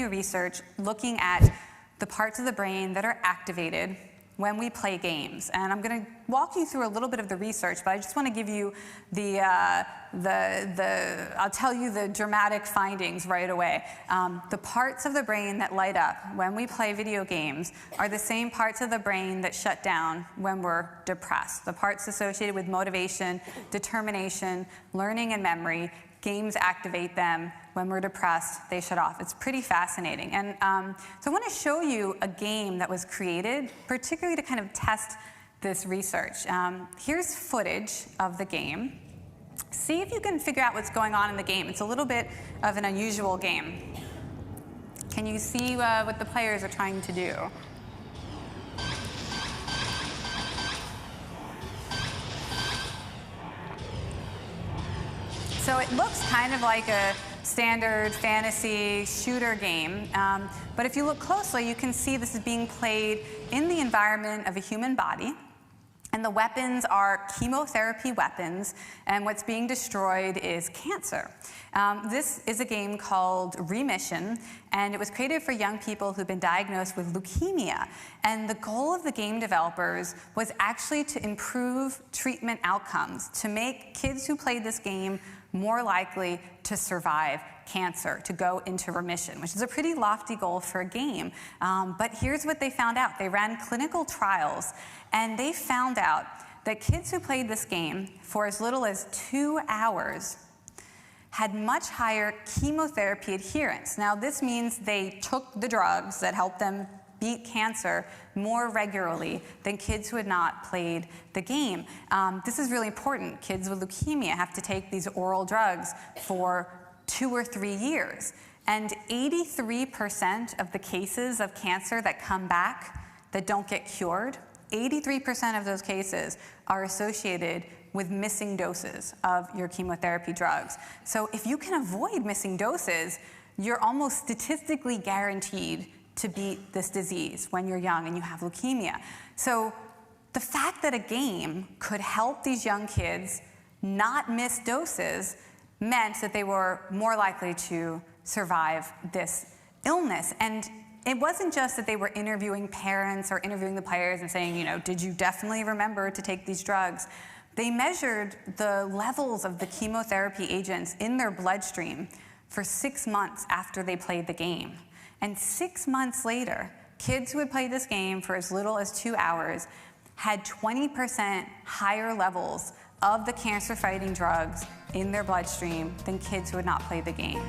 new research looking at the parts of the brain that are activated when we play games. And I'm going to walk you through a little bit of the research, but I just want to give you I'll tell you the dramatic findings right away. The parts of the brain that light up when we play video games are the same parts of the brain that shut down when we're depressed. The parts associated with motivation, determination, learning, and memory. Games activate them. When we're depressed, they shut off. It's pretty fascinating. And so I want to show you a game that was created, particularly to kind of test this research. Here's footage of the game. See if you can figure out what's going on in the game. It's a little bit of an unusual game. Can you see what the players are trying to do? So it looks kind of like a standard fantasy shooter game, but if you look closely, you can see this is being played in the environment of a human body, and the weapons are chemotherapy weapons, and what's being destroyed is cancer. This is a game called Remission, and it was created for young people who've been diagnosed with leukemia. And the goal of the game developers was actually to improve treatment outcomes, to make kids who played this game more likely to survive cancer, to go into remission, which is a pretty lofty goal for a game. But here's what they found out. They ran clinical trials, and they found out that kids who played this game for as little as 2 hours had much higher chemotherapy adherence. Now, this means they took the drugs that helped them beat cancer more regularly than kids who had not played the game. This is really important. Kids with leukemia have to take these oral drugs for 2 or 3 years. And 83% of the cases of cancer that come back that don't get cured, 83% of those cases are associated with missing doses of your chemotherapy drugs. So if you can avoid missing doses, you're almost statistically guaranteed to beat this disease when you're young and you have leukemia. So the fact that a game could help these young kids not miss doses meant that they were more likely to survive this illness. And it wasn't just that they were interviewing parents or interviewing the players and saying, you know, did you definitely remember to take these drugs? They measured the levels of the chemotherapy agents in their bloodstream for 6 months after they played the game. And 6 months later, kids who had played this game for as little as 2 hours had 20% higher levels of the cancer-fighting drugs in their bloodstream than kids who had not played the game.